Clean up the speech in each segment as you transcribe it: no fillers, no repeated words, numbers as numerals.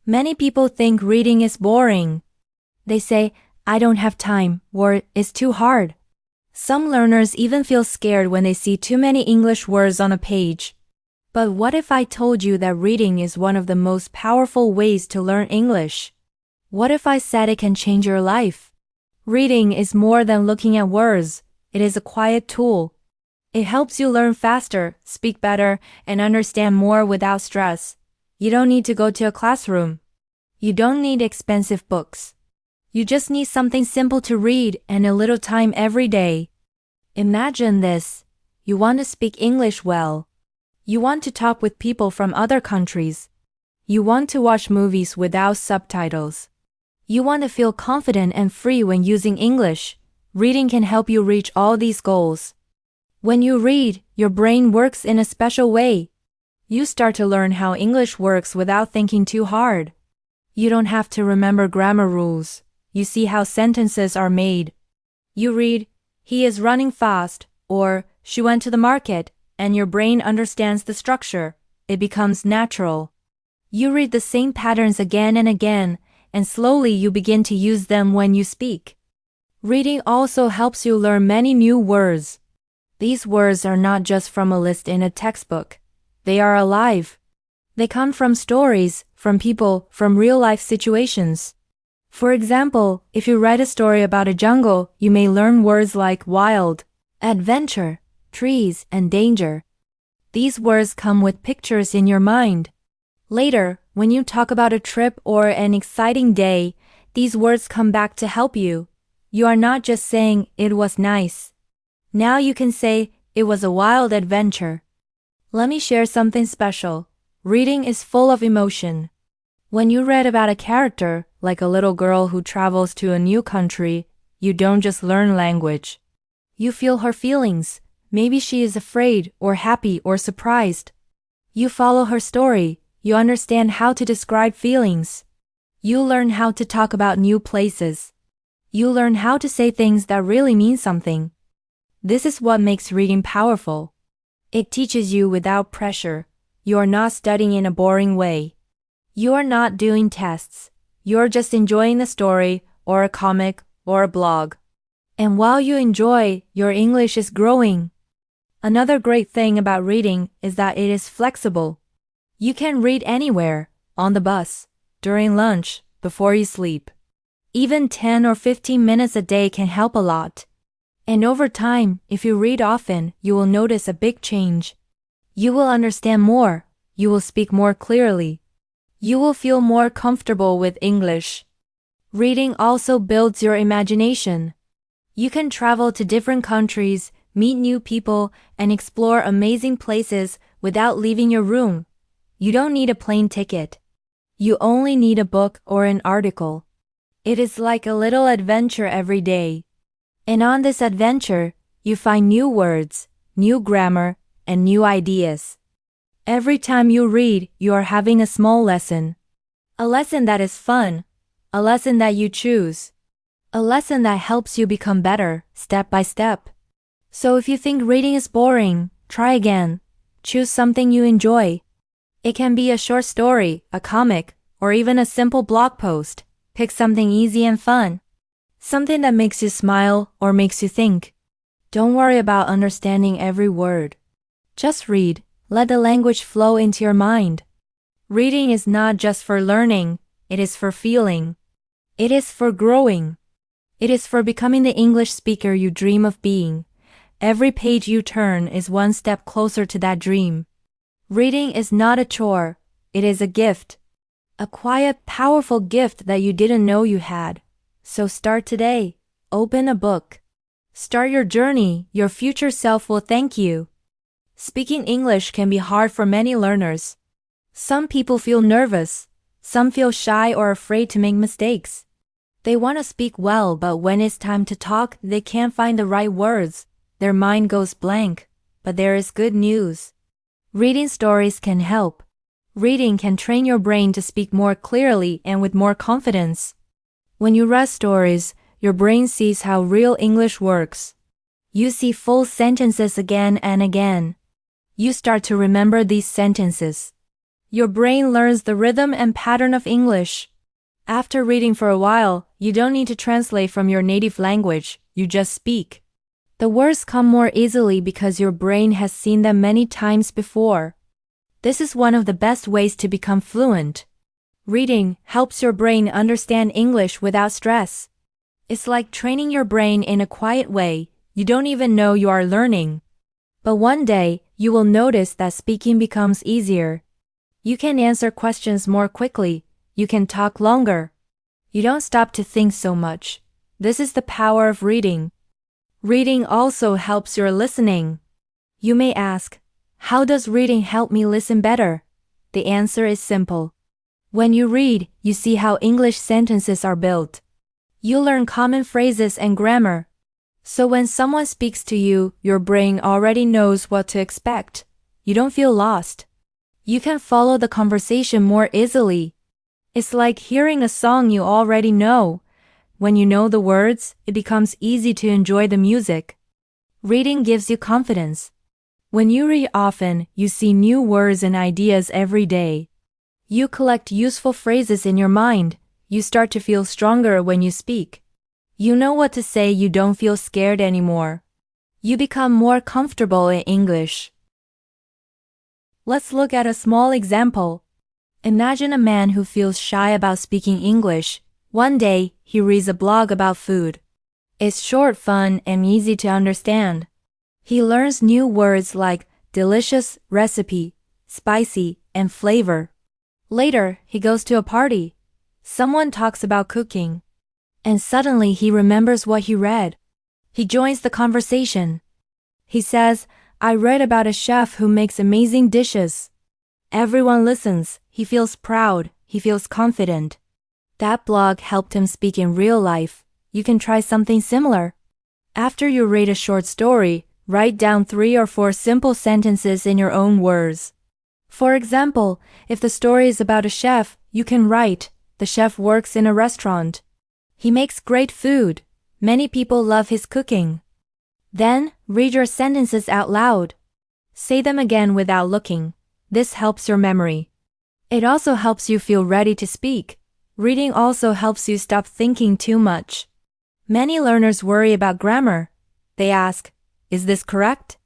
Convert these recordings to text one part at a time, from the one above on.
Many people think reading is boring. They say, I don't have time, or it's too hard. Some learners even feel scared when they see too many English words on a page. But what if I told you that reading is one of the most powerful ways to learn English? What if I said it can change your life? Reading is more than looking at words. It is a quiet tool. It helps you learn faster, speak better, and understand more without stress. You don't need to go to a classroom. You don't need expensive books. You just need something simple to read and a little time every day. Imagine this. You want to speak English well. You want to talk with people from other countries. You want to watch movies without subtitles. You want to feel confident and free when using English. Reading can help you reach all these goals. When you read, your brain works in a special way. You start to learn how English works without thinking too hard. You don't have to remember grammar rules. You see how sentences are made. You read, he is running fast, or she went to the market, and your brain understands the structure. It becomes natural. You read the same patterns again and again, and slowly you begin to use them when you speak. Reading also helps you learn many new words. These words are not just from a list in a textbook. They are alive. They come from stories, from people, from real-life situations. For example, if you read a story about a jungle, you may learn words like wild, adventure, trees, and danger. These words come with pictures in your mind. Later, when you talk about a trip or an exciting day, these words come back to help you. You are not just saying, it was nice. Now you can say, it was a wild adventure. Let me share something special. Reading is full of emotion. When you read about a character, like a little girl who travels to a new country, you don't just learn language. You feel her feelings. Maybe she is afraid, or happy, or surprised. You follow her story. You understand how to describe feelings. You learn how to talk about new places. You learn how to say things that really mean something. This is what makes reading powerful. It teaches you without pressure. You are not studying in a boring way. You are not doing tests. You're just enjoying the story, or a comic, or a blog. And while you enjoy, your English is growing. Another great thing about reading is that it is flexible. You can read anywhere, on the bus, during lunch, before you sleep. Even 10 or 15 minutes a day can help a lot. And over time, if you read often, you will notice a big change. You will understand more. You will speak more clearly. You will feel more comfortable with English. Reading also builds your imagination. You can travel to different countries, meet new people, and explore amazing places without leaving your room. You don't need a plane ticket. You only need a book or an article. It is like a little adventure every day. And on this adventure, you find new words, new grammar, and new ideas. Every time you read, you are having a small lesson. A lesson that is fun. A lesson that you choose. A lesson that helps you become better, step by step. So if you think reading is boring, try again. Choose something you enjoy. It can be a short story, a comic, or even a simple blog post. Pick something easy and fun. Something that makes you smile or makes you think. Don't worry about understanding every word. Just read. Let the language flow into your mind. Reading is not just for learning, it is for feeling. It is for growing. It is for becoming the English speaker you dream of being. Every page you turn is one step closer to that dream. Reading is not a chore, it is a gift. A quiet, powerful gift that you didn't know you had. So start today. Open a book. Start your journey. Your future self will thank you. Speaking English can be hard for many learners. Some people feel nervous. Some feel shy or afraid to make mistakes. They want to speak well, but when it's time to talk, they can't find the right words. Their mind goes blank. But there is good news. Reading stories can help. Reading can train your brain to speak more clearly and with more confidence. When you read stories, your brain sees how real English works. You see full sentences again and again. You start to remember these sentences. Your brain learns the rhythm and pattern of English. After reading for a while, you don't need to translate from your native language, you just speak. The words come more easily because your brain has seen them many times before. This is one of the best ways to become fluent. Reading helps your brain understand English without stress. It's like training your brain in a quiet way. You don't even know you are learning. But one day, you will notice that speaking becomes easier. You can answer questions more quickly. You can talk longer. You don't stop to think so much. This is the power of reading. Reading also helps your listening. You may ask, how does reading help me listen better? The answer is simple. When you read, you see how English sentences are built. You learn common phrases and grammar. So when someone speaks to you, your brain already knows what to expect. You don't feel lost. You can follow the conversation more easily. It's like hearing a song you already know. When you know the words, it becomes easy to enjoy the music. Reading gives you confidence. When you read often, you see new words and ideas every day. You collect useful phrases in your mind. You start to feel stronger when you speak. You know what to say, you don't feel scared anymore. You become more comfortable in English. Let's look at a small example. Imagine a man who feels shy about speaking English. One day, he reads a blog about food. It's short, fun, and easy to understand. He learns new words like delicious, recipe, spicy, and flavor. Later, he goes to a party. Someone talks about cooking. And suddenly he remembers what he read. He joins the conversation. He says, I read about a chef who makes amazing dishes. Everyone listens. He feels proud. He feels confident. That blog helped him speak in real life. You can try something similar. After you read a short story, write down 3 or 4 simple sentences in your own words. For example, if the story is about a chef, you can write, the chef works in a restaurant. He makes great food. Many people love his cooking. Then, read your sentences out loud. Say them again without looking. This helps your memory. It also helps you feel ready to speak. Reading also helps you stop thinking too much. Many learners worry about grammar. They ask, is this correct?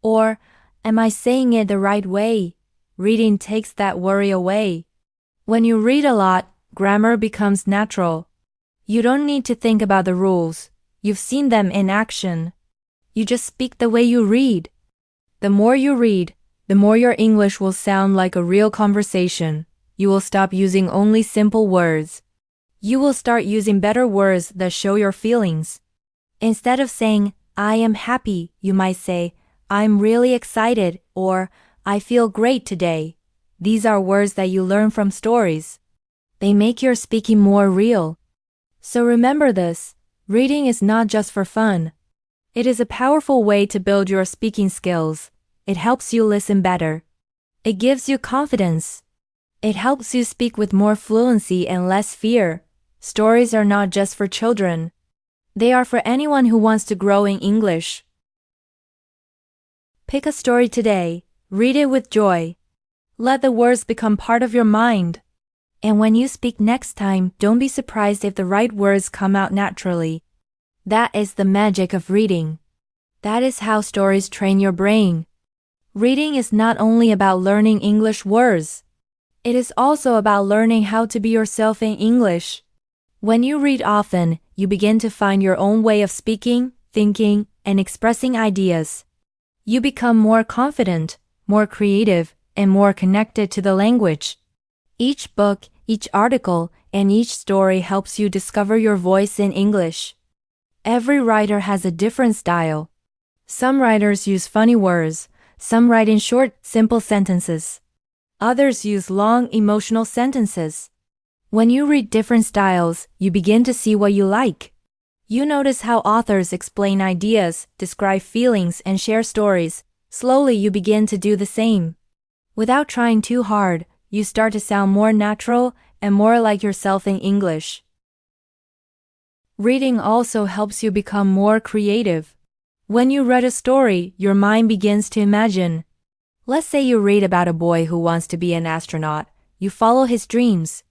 Or, am I saying it the right way? Reading takes that worry away. When you read a lot, grammar becomes natural. You don't need to think about the rules. You've seen them in action. You just speak the way you read. The more you read, the more your English will sound like a real conversation. You will stop using only simple words. You will start using better words that show your feelings. Instead of saying, I am happy, you might say, I'm really excited, or I feel great today. These are words that you learn from stories. They make your speaking more real. So remember this, reading is not just for fun. It is a powerful way to build your speaking skills. It helps you listen better. It gives you confidence. It helps you speak with more fluency and less fear. Stories are not just for children. They are for anyone who wants to grow in English. Pick a story today. Read it with joy. Let the words become part of your mind. And when you speak next time, don't be surprised if the right words come out naturally. That is the magic of reading. That is how stories train your brain. Reading is not only about learning English words. It is also about learning how to be yourself in English. When you read often, you begin to find your own way of speaking, thinking, and expressing ideas. You become more confident, more creative, and more connected to the language. Each book, each article, and each story helps you discover your voice in English. Every writer has a different style. Some writers use funny words. Some write in short, simple sentences. Others use long, emotional sentences. When you read different styles, you begin to see what you like. You notice how authors explain ideas, describe feelings, and share stories. Slowly you begin to do the same. Without trying too hard, you start to sound more natural and more like yourself in English. Reading also helps you become more creative. When you read a story, your mind begins to imagine. Let's say you read about a boy who wants to be an astronaut. You follow his dreams.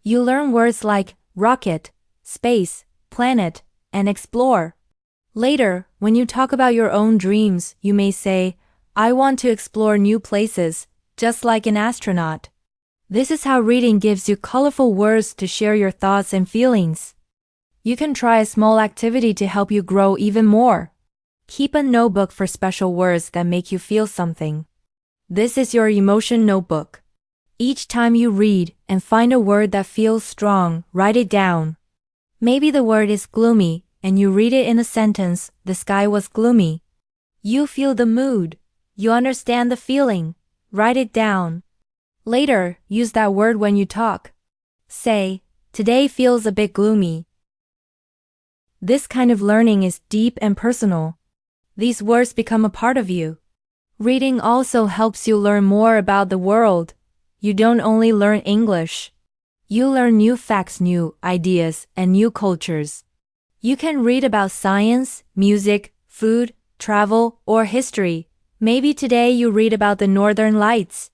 You learn words like rocket, space, planet, and explore. Later, when you talk about your own dreams, you may say, I want to explore new places, just like an astronaut. This is how reading gives you colorful words to share your thoughts and feelings. You can try a small activity to help you grow even more. Keep a notebook for special words that make you feel something. This is your emotion notebook. Each time you read and find a word that feels strong, write it down. Maybe the word is gloomy, and you read it in a sentence, the sky was gloomy. You feel the mood. You understand the feeling. Write it down. Later, use that word when you talk. Say, today feels a bit gloomy. This kind of learning is deep and personal. These words become a part of you. Reading also helps you learn more about the world. You don't only learn English. You learn new facts, new ideas, and new cultures. You can read about science, music, food, travel, or history. Maybe today you read about the Northern Lights.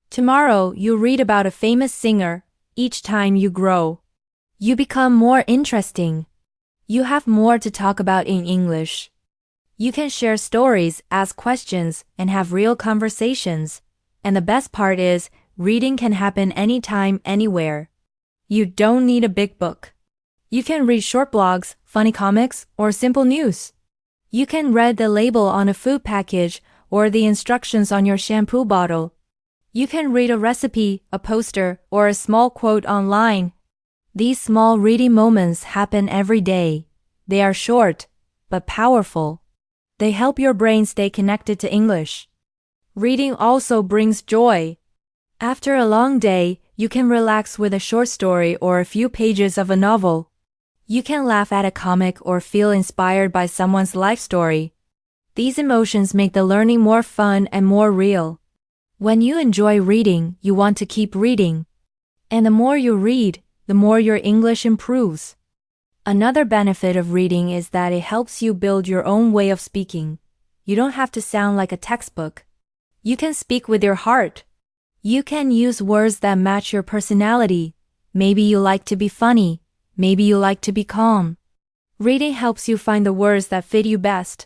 Tomorrow you read about a famous singer. Each time you grow, you become more interesting. You have more to talk about in English. You can share stories, ask questions, and have real conversations. And the best part is, reading can happen anytime, anywhere. You don't need a big book. You can read short blogs, funny comics, or simple news. You can read the label on a food package or the instructions on your shampoo bottle. You can read a recipe, a poster, or a small quote online. These small reading moments happen every day. They are short, but powerful. They help your brain stay connected to English. Reading also brings joy. After a long day, you can relax with a short story or a few pages of a novel. You can laugh at a comic or feel inspired by someone's life story. These emotions make the learning more fun and more real. When you enjoy reading, you want to keep reading. And the more you read, the more your English improves. Another benefit of reading is that it helps you build your own way of speaking. You don't have to sound like a textbook. You can speak with your heart. You can use words that match your personality. Maybe you like to be funny. Maybe you like to be calm. Reading helps you find the words that fit you best.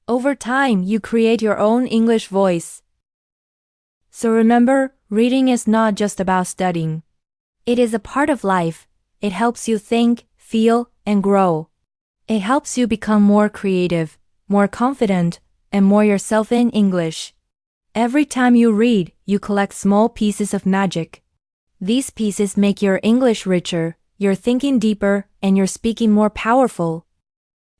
Over time, you create your own English voice. So remember, reading is not just about studying. It is a part of life. It helps you think, feel, and grow. It helps you become more creative, more confident, and more yourself in English. Every time you read, you collect small pieces of magic. These pieces make your English richer, your thinking deeper, and your speaking more powerful.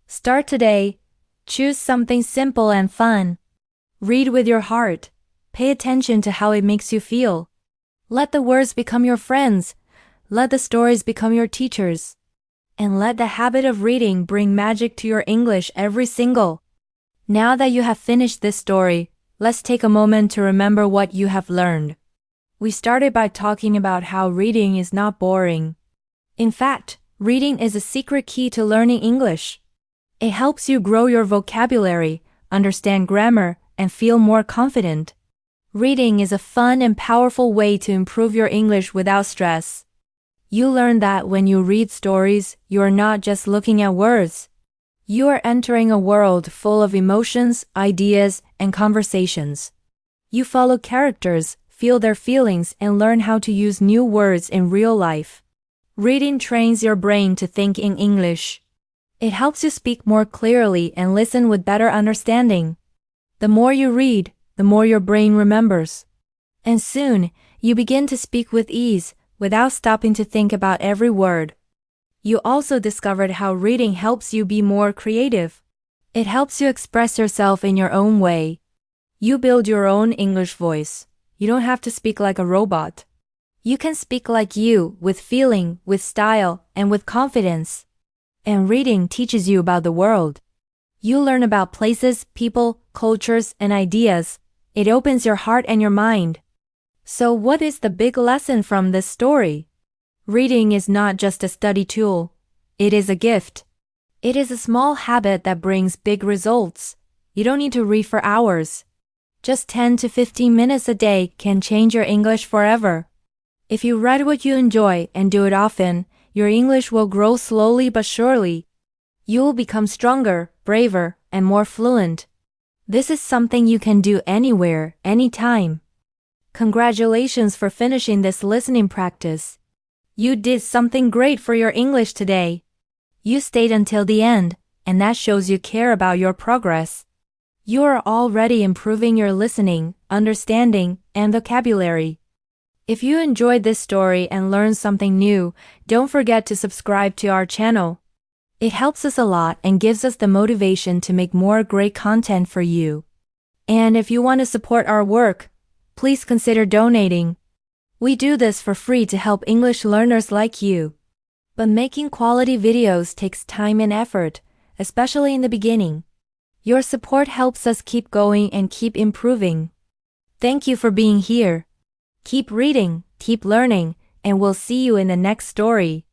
Start today. Choose something simple and fun. Read with your heart. Pay attention to how it makes you feel. Let the words become your friends. Let the stories become your teachers. And let the habit of reading bring magic to your English every single. Now that you have finished this story, let's take a moment to remember what you have learned. We started by talking about how reading is not boring. In fact, reading is a secret key to learning English. It helps you grow your vocabulary, understand grammar, and feel more confident. Reading is a fun and powerful way to improve your English without stress. You learn that when you read stories, you are not just looking at words. You are entering a world full of emotions, ideas, and conversations. You follow characters, feel their feelings, and learn how to use new words in real life. Reading trains your brain to think in English. It helps you speak more clearly and listen with better understanding. The more you read, the more your brain remembers. And soon, you begin to speak with ease, without stopping to think about every word. You also discovered how reading helps you be more creative. It helps you express yourself in your own way. You build your own English voice. You don't have to speak like a robot. You can speak like you, with feeling, with style, and with confidence. And reading teaches you about the world. You learn about places, people, cultures, and ideas. It opens your heart and your mind. So what is the big lesson from this story? Reading is not just a study tool. It is a gift. It is a small habit that brings big results. You don't need to read for hours. Just 10 to 15 minutes a day can change your English forever. If you read what you enjoy and do it often, your English will grow slowly but surely. You will become stronger, braver, and more fluent. This is something you can do anywhere, anytime. Congratulations for finishing this listening practice. You did something great for your English today. You stayed until the end, and that shows you care about your progress. You are already improving your listening, understanding, and vocabulary. If you enjoyed this story and learned something new, don't forget to subscribe to our channel. It helps us a lot and gives us the motivation to make more great content for you. And if you want to support our work, please consider donating. We do this for free to help English learners like you. But making quality videos takes time and effort, especially in the beginning. Your support helps us keep going and keep improving. Thank you for being here. Keep reading, keep learning, and we'll see you in the next story.